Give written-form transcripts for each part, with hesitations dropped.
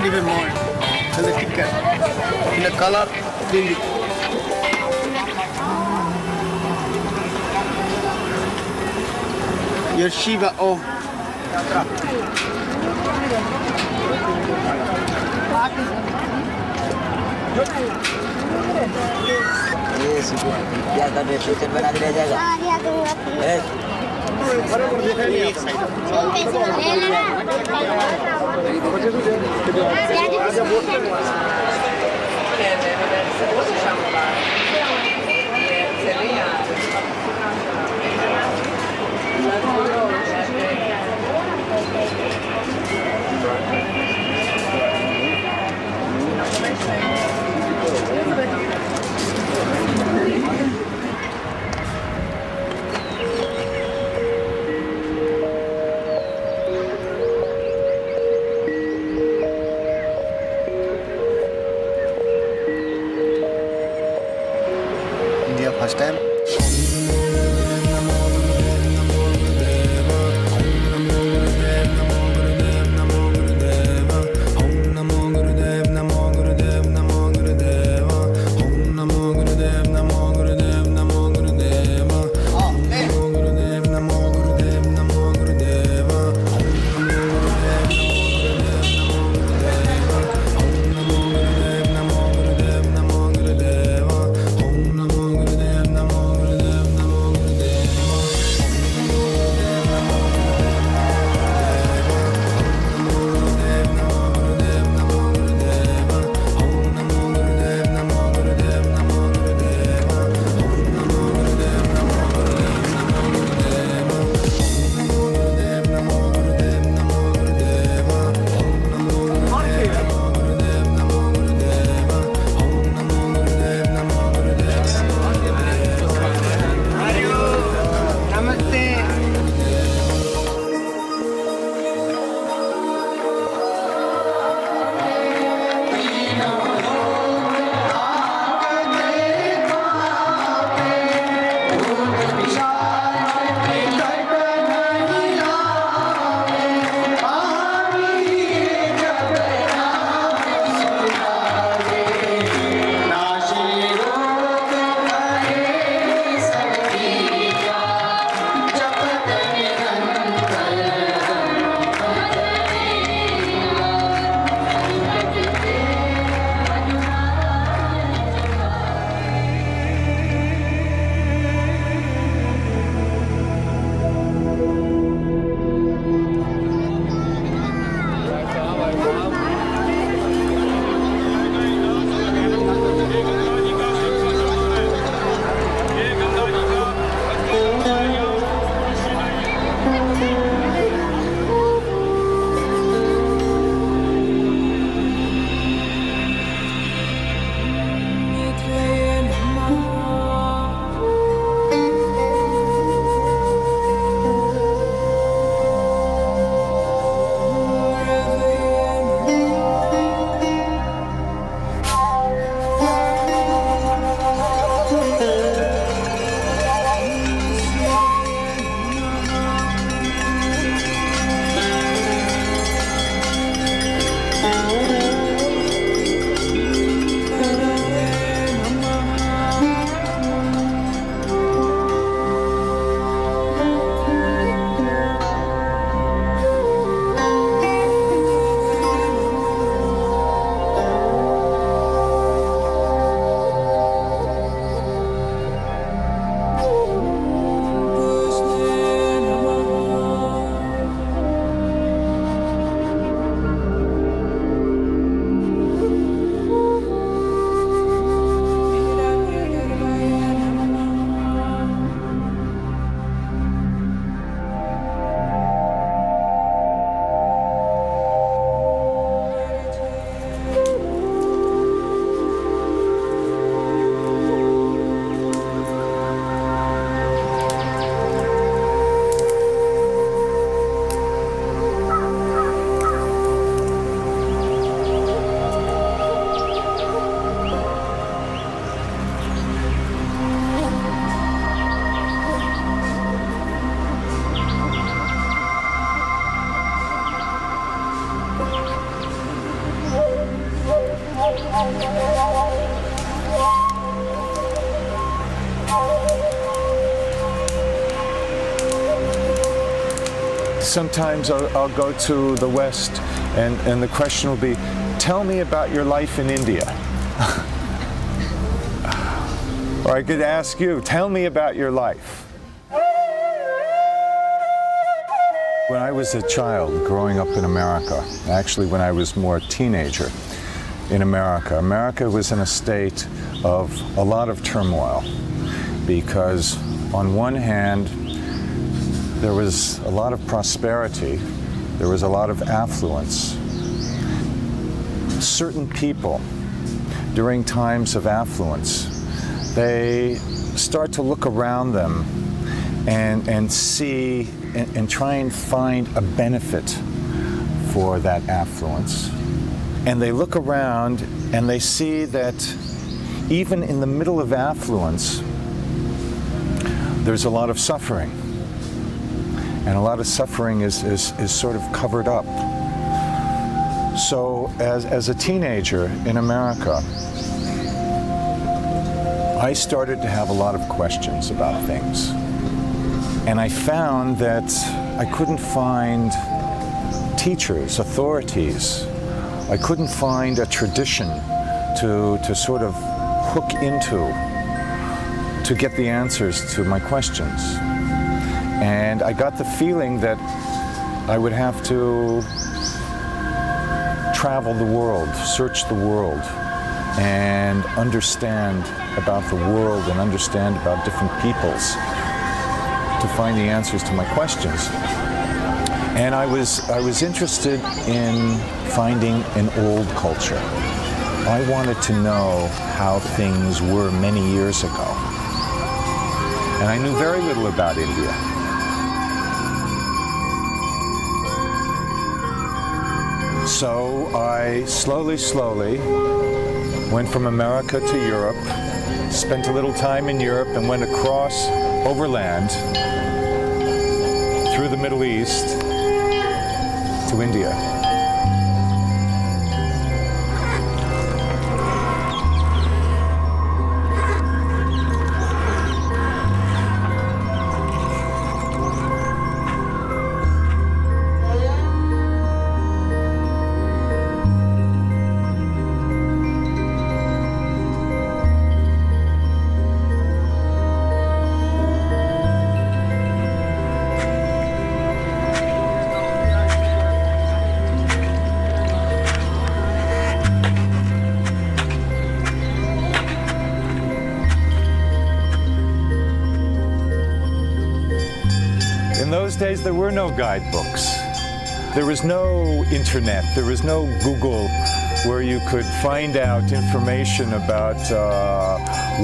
even more. And the thicker. In the color, really. Your Shiva Om. ये क्या कर रहे फ्यूचर बना के ले जाएगा India first time. Sometimes I'll go to the West and the question will be, tell me about your life in India. Or I could ask you, tell me about your life. When I was a child growing up in America, actually when I was more a teenager in America, America was in a state of a lot of turmoil because on one hand, there was a lot of prosperity, there was a lot of affluence. Certain people, during times of affluence, they start to look around them and see and try and find a benefit for that affluence. And they look around and they see that even in the middle of affluence, there's a lot of suffering. And a lot of suffering is sort of covered up. So as a teenager in America, I started to have a lot of questions about things. And I found that I couldn't find teachers, authorities. I couldn't find a tradition to sort of hook into to get the answers to my questions. And I got the feeling that I would have to travel the world, search the world, and understand about the world and understand about different peoples to find the answers to my questions. And I was interested in finding an old culture. I wanted to know how things were many years ago. And I knew very little about India. So I slowly went from America to Europe, spent a little time in Europe and went across overland through the Middle East to India. In those days, there were no guidebooks. There was no internet. There was no Google where you could find out information about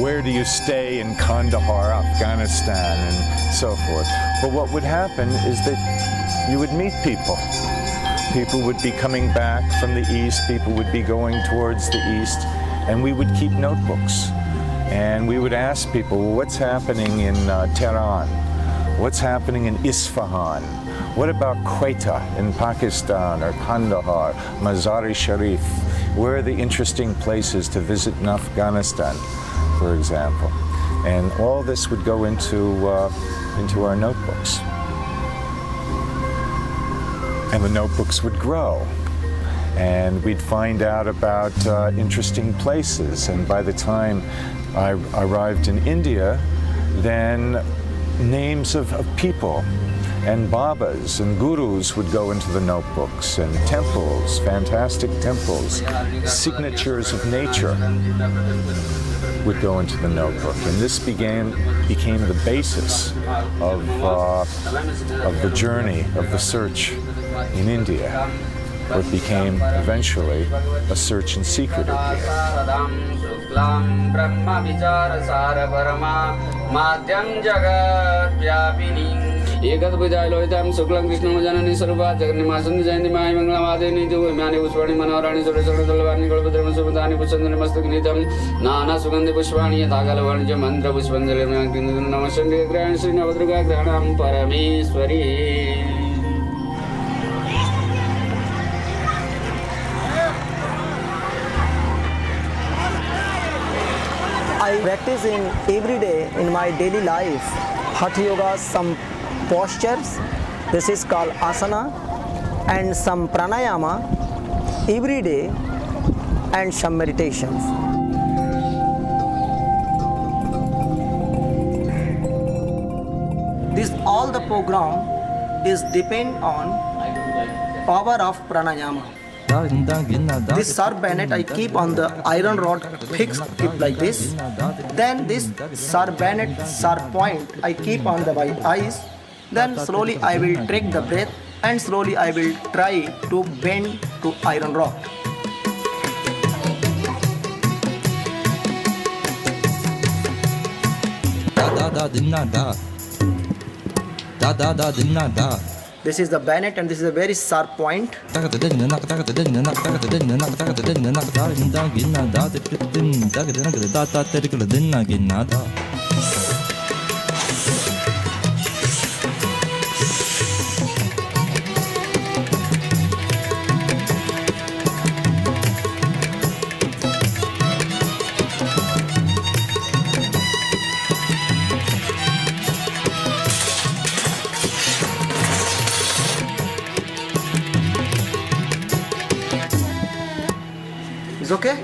where do you stay in Kandahar, Afghanistan, and so forth. But what would happen is that you would meet people. People would be coming back from the east. People would be going towards the east. And we would keep notebooks. And we would ask people, well, what's happening in Tehran? What's happening in Isfahan? What about Quetta in Pakistan, or Kandahar, Mazar-e Sharif? Where are the interesting places to visit in Afghanistan, for example? And all this would go into our notebooks. And the notebooks would grow. And we'd find out about interesting places. And by the time I arrived in India, then names of people and babas and gurus would go into the notebooks, and temples, fantastic temples, signatures of nature would go into the notebook. And this became the basis of the journey, of the search in India. What became eventually a search in secret India. एकत बुझाय लोहितम शुक्लम कृष्णम जननी स्वरूपा जगन्निमासुनि जयन्ती my मंगलमादेनि जुमानि पुष्पाणि मनोहराणि सुरेशगण दलवानि गणपतिरम सुबदानि पुष्पन्दनि मस्तकनितं नाना सुगन्धि पुष्पाणि यथाकालवाणि च मंत्र पुष्पन्दलिर्मयं नमः शंकरे ग्रहण श्री नवदुर्गा ग्रहणं परमेश्वरी. I practice in every day in my daily life. Hatha yoga, some postures. This is called asana, and some pranayama every day, and some meditations. This all the program is depend on power of pranayama. This sharp bayonet I keep on the iron rod fixed, keep like this. Then this sharp bayonet, sharp point I keep on the my eyes. Then slowly I will take the breath, and slowly I will try to bend to iron rod. This is the bayonet, and this is a very sharp point. Is okay?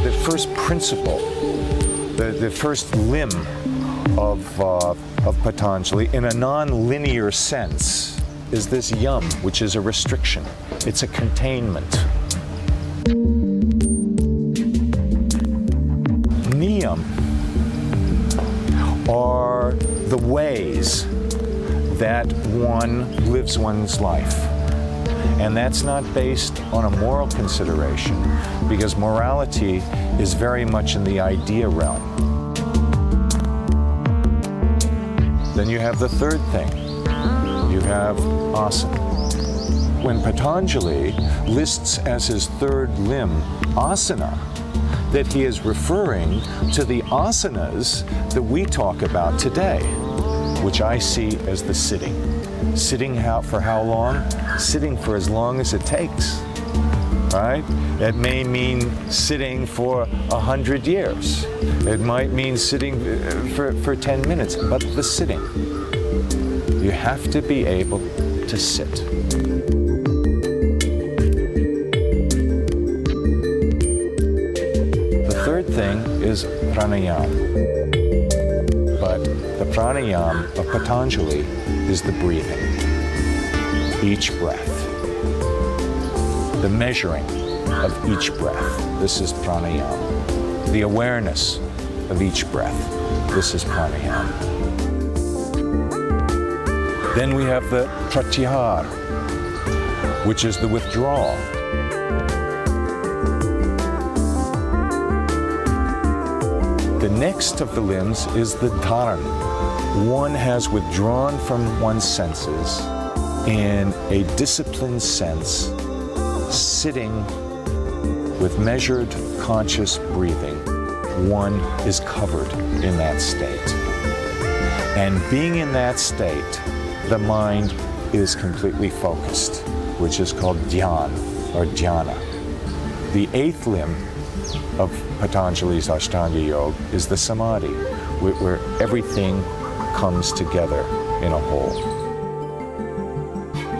The first principle, the first limb of Patanjali, in a non-linear sense, is this yam, which is a restriction. It's a containment. Niyam are the ways that one lives one's life. And that's not based on a moral consideration, because morality is very much in the idea realm. Then you have the third thing. You have asana. When Patanjali lists as his third limb asana, that he is referring to the asanas that we talk about today, which I see as the sitting. Sitting for how long? Sitting for as long as it takes, right? It may mean sitting for 100 years. It might mean sitting for 10 minutes, but the sitting. You have to be able to sit. The third thing is pranayama. But the pranayama of Patanjali is the breathing. Each breath. The measuring of each breath. This is pranayama. The awareness of each breath. This is pranayama. Then we have the pratyahara, which is the withdrawal. The next of the limbs is the dharana. One has withdrawn from one's senses in a disciplined sense, sitting with measured conscious breathing. One is covered in that state. And being in that state, the mind is completely focused, which is called dhyan or dhyana. The eighth limb of Patanjali's Ashtanga Yoga is the samadhi, where everything comes together in a whole.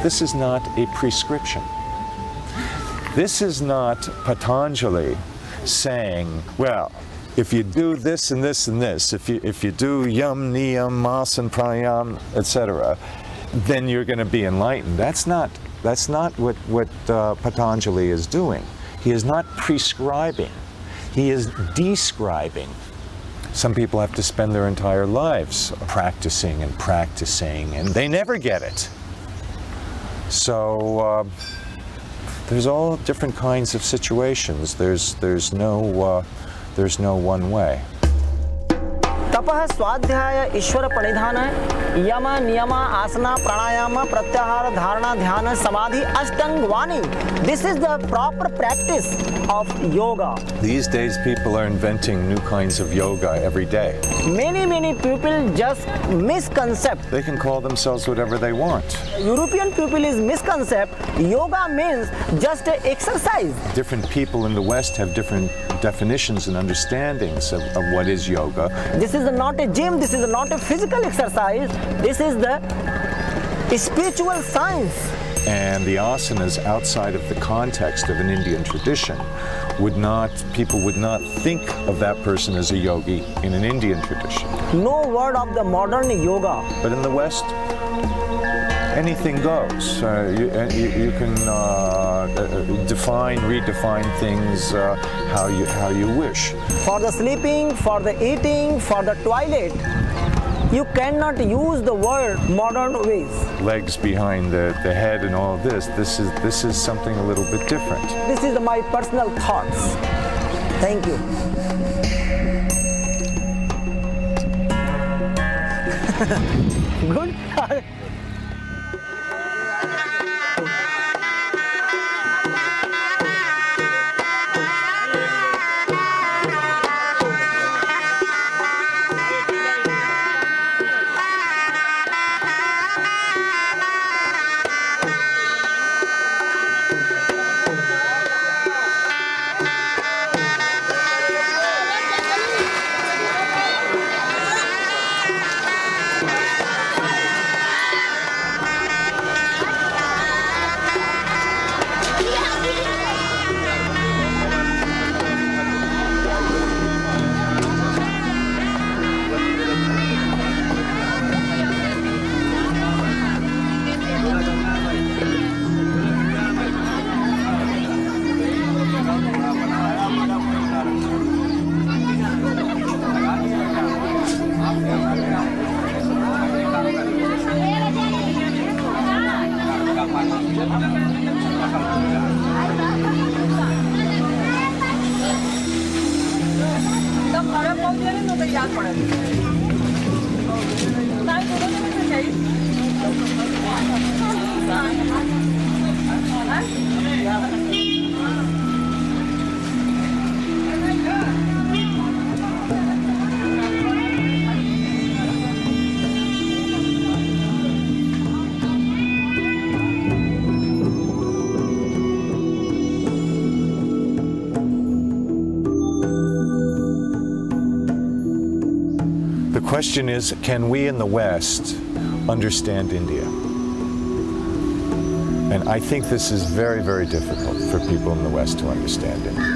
This is not a prescription. This is not Patanjali saying, well, if you do this and this and this, if you do yam, niyam, asana, pranayama, etc., then you're going to be enlightened. That's not what Patanjali is doing. He is not prescribing. He is describing. Some people have to spend their entire lives practicing, and they never get it. So there's all different kinds of situations. There's no one way. तपः स्वाध्याय ईश्वर प्रणिधान, यम नियम आसना प्राणायाम प्रत्याहार धारणा ध्यान समाधि अष्टांग वाणी. This is the proper practice of yoga. These days people are inventing new kinds of yoga every day. Many people just misconcept. They can call themselves whatever they want. European people is misconcept. Yoga means just a exercise. Different people in the West have different definitions and understandings of what is yoga. This is not a gym, this is not a physical exercise, this is the spiritual science. And the asanas outside of the context of an Indian tradition people would not think of that person as a yogi in an Indian tradition. No word of the modern yoga. But in the West, anything goes. You can redefine things how you wish. For the sleeping, for the eating, for the toilet, you cannot use the word modern ways. Legs behind the head and all of this. This is something a little bit different. This is my personal thoughts. Thank you. Good. The question is, can we in the West understand India? And I think this is very, very difficult for people in the West to understand India.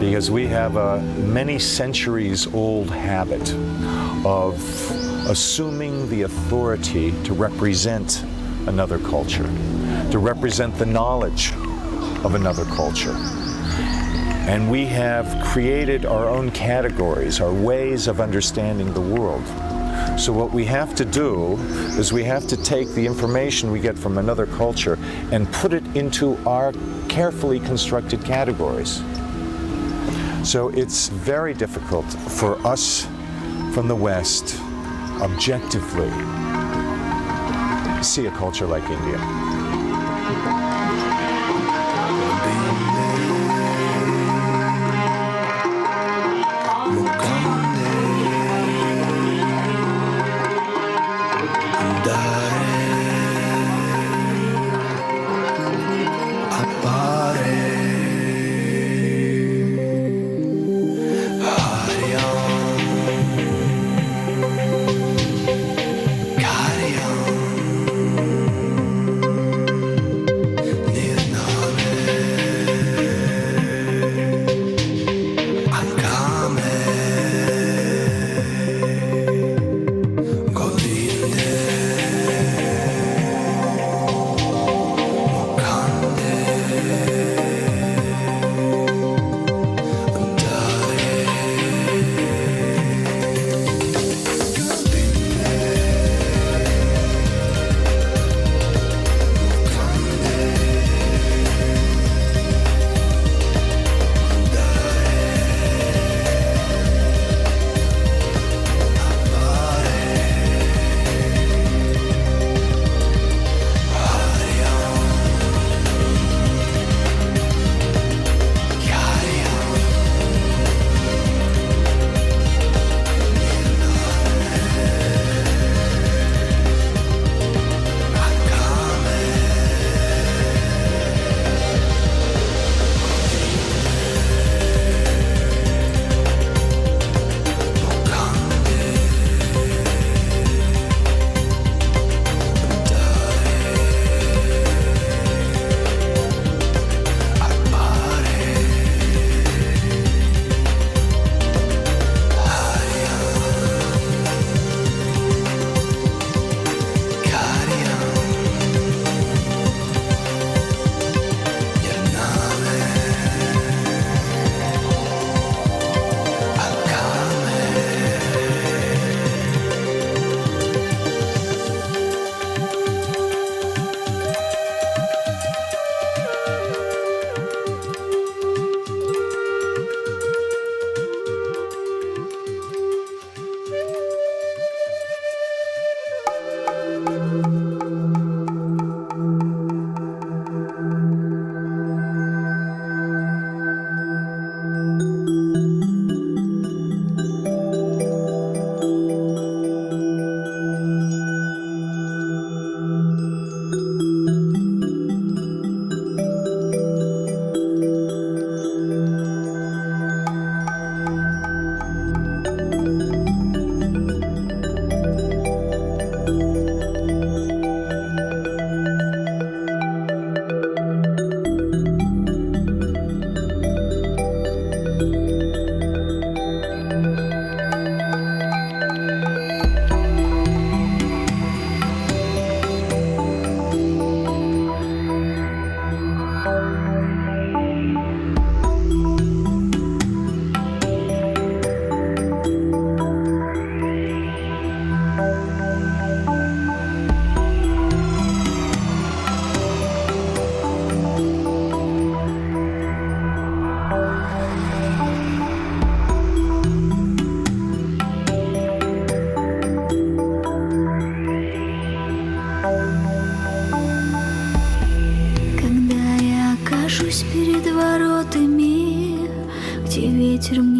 Because we have a many centuries old habit of assuming the authority to represent another culture, to represent the knowledge of another culture. And we have created our own categories, our ways of understanding the world. So what we have to do is we have to take the information we get from another culture and put it into our carefully constructed categories. So it's very difficult for us from the West objectively see a culture like India.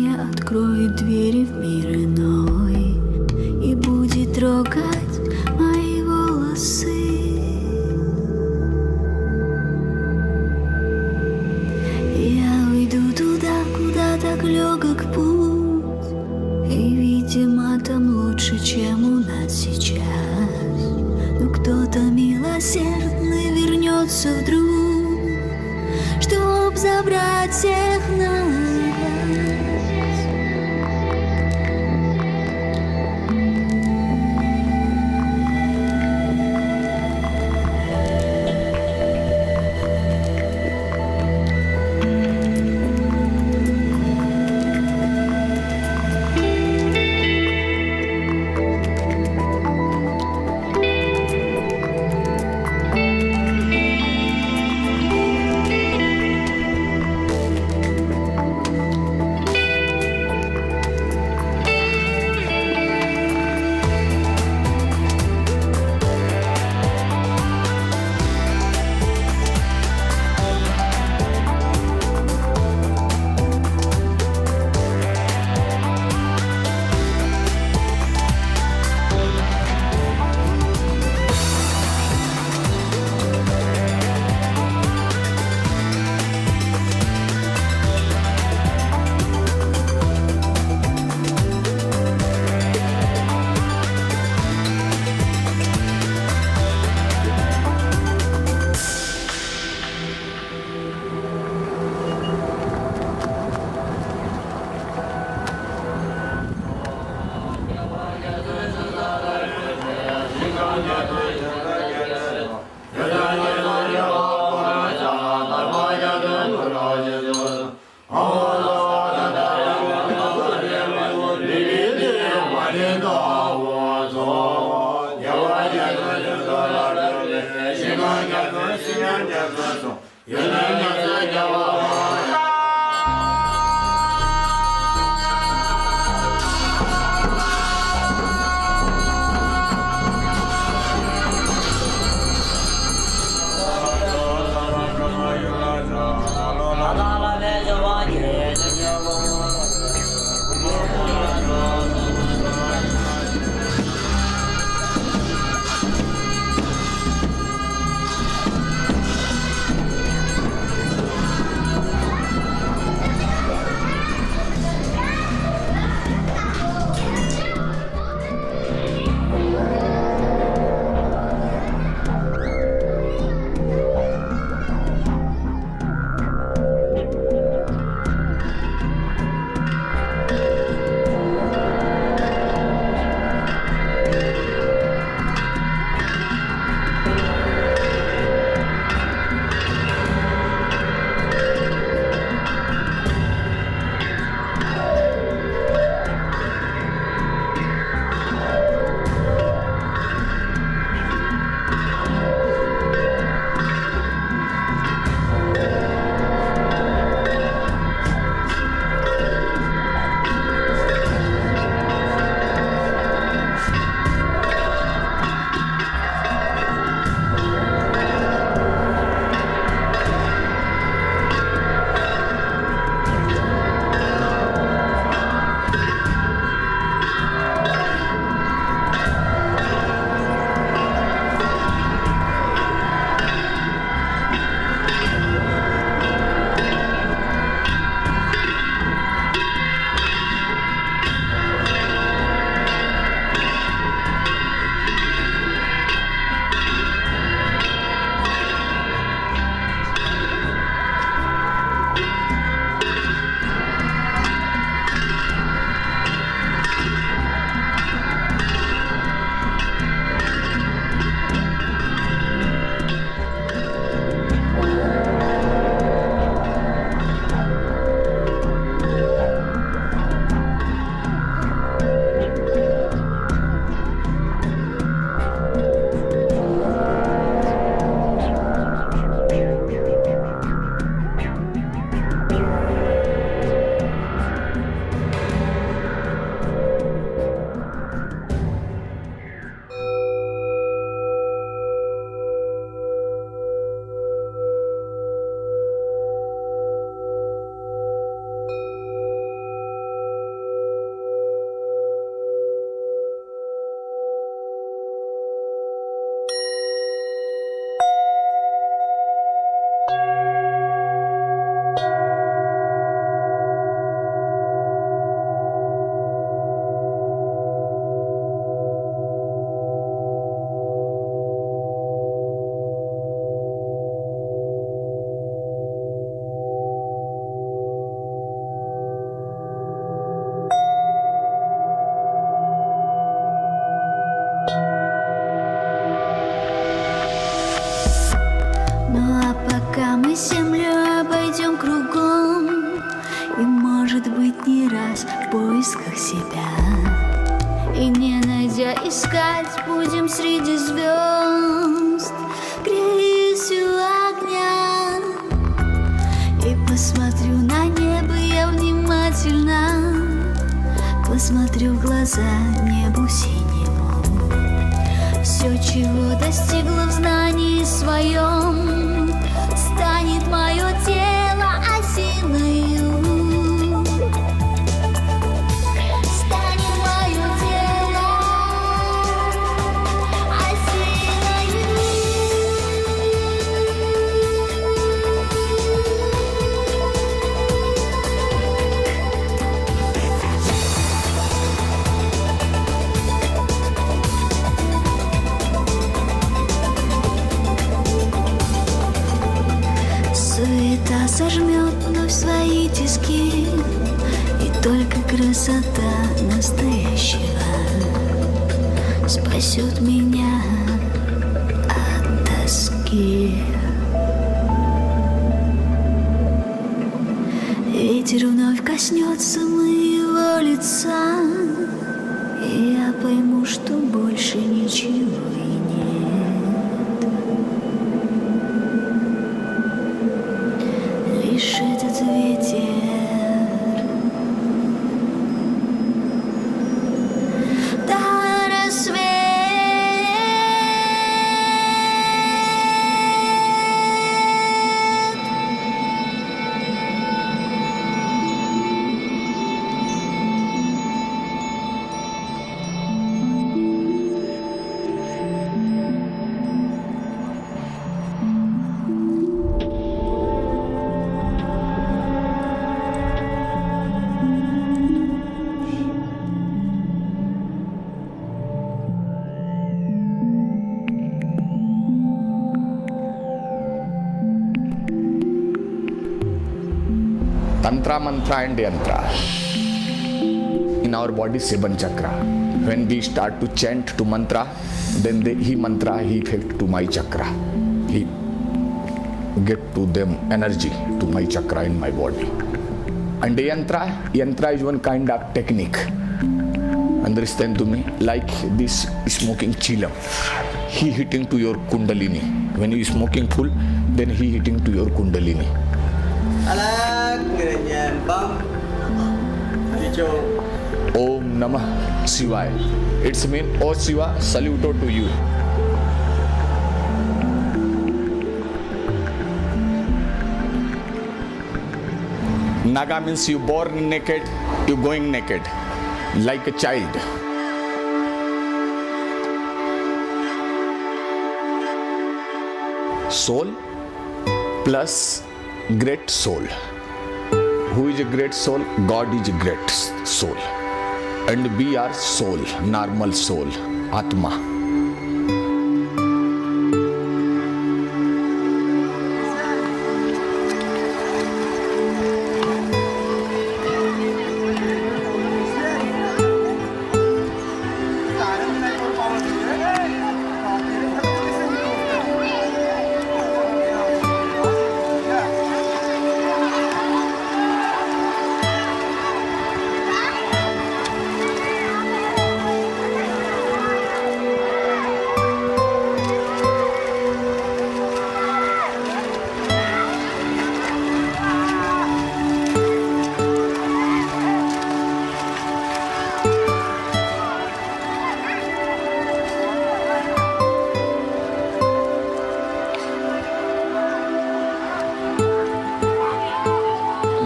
мне откроет двери в мир иной и будет трогать мои волосы. Я уйду туда, куда так легок путь, и, видимо, там лучше, чем у нас сейчас. Но кто-то милосердный вернется вдруг, чтоб забрать всех нас. раз в поисках себя. И не найдя искать, будем среди звезд, греюсь у огня. И посмотрю на небо я внимательно, посмотрю в глаза небу синему. Все, чего достигла в знании своем, станет мое тело осиною. Станет мое тело осиною. Суета сожмет вновь свои тиски, и только красота настоящего спасет меня от тоски. Ветер вновь коснется моего лица, и я пойму, что больше ничего и нет. Лишь этот ветер до рассвета. Tantra, mantra and yantra. In our body 7 chakra. When we start to chant to mantra, then he affect to my chakra. He get to them energy to my chakra in my body. And yantra is one kind of technique. Understand to me? Like this smoking chilam. He hitting to your kundalini. When you smoking full, then he hitting to your kundalini. Om Namah Shivaya. It's mean, oh Shiva, saluto to you. Naga means you born naked, you going naked, like a child. Soul plus great soul. Who is a great soul? God is a great soul. And we are soul, normal soul, Atma.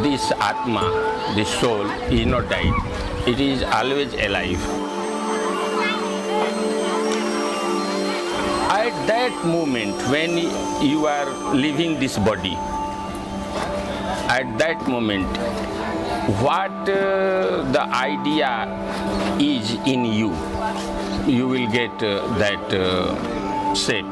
This Atma, this soul, is not died. It is always alive. At that moment when you are leaving this body, at that moment, what the idea is in you, you will get that shape.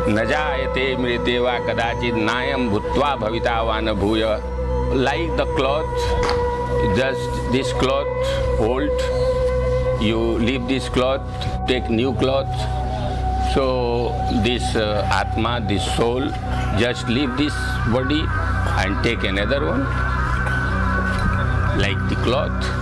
न जायते मृदेवा कदाचित नायम भूत्वा भविता वान भूय. Like the cloth, just this cloth old you leave this cloth, take new cloth. So this Atma, this soul, just leave this body and take another one, like the cloth.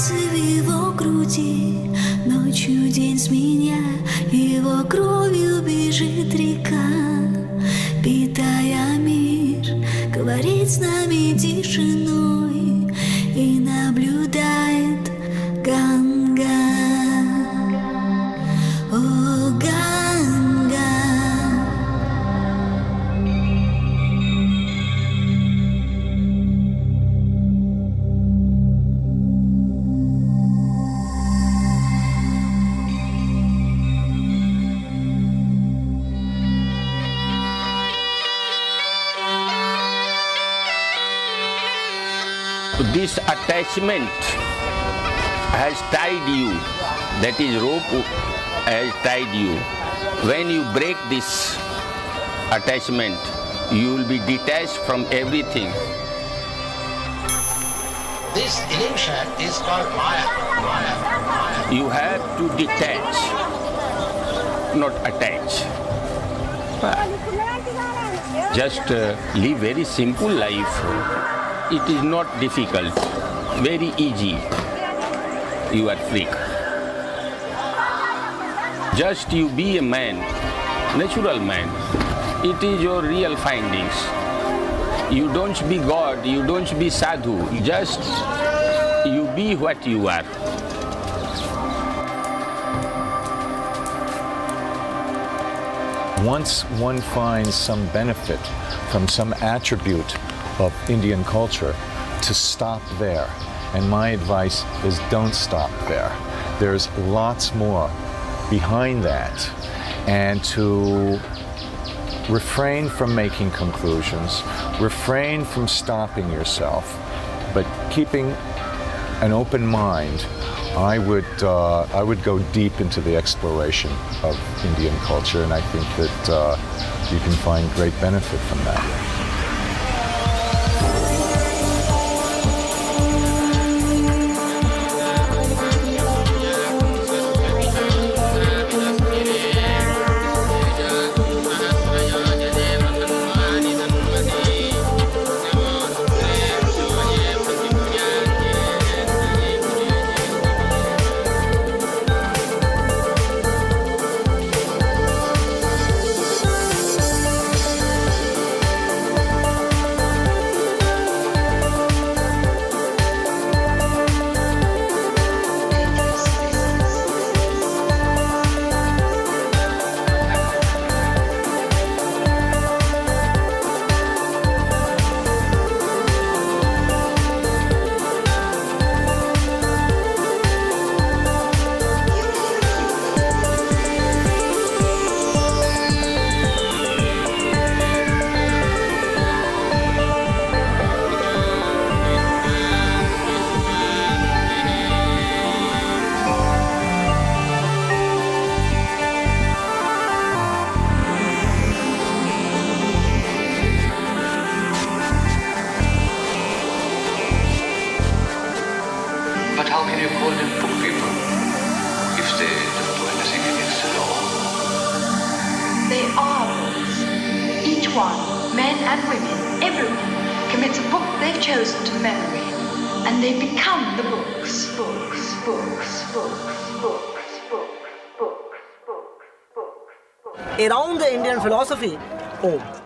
сердце в его груди, ночью день сменяя, его кровью бежит река, питая мир, говорит с нами тишиной и наблюдает Ганга. О, Ганга. This attachment has tied you, that is rope has tied you. When you break this attachment, you will be detached from everything. This illusion is called Maya. You have to detach, not attach. Just live very simple life. It is not difficult, very easy. You are free. Just you be a man, natural man. It is your real findings. You don't be God, you don't be sadhu. Just you be what you are. Once one finds some benefit from some attribute of Indian culture, to stop there. And my advice is don't stop there. There's lots more behind that. And to refrain from making conclusions, refrain from stopping yourself, but keeping an open mind. I would go deep into the exploration of Indian culture, and I think that you can find great benefit from that. Men and women, everyone, commits a book they've chosen to memory, and they become the books. Around the Indian philosophy, Om.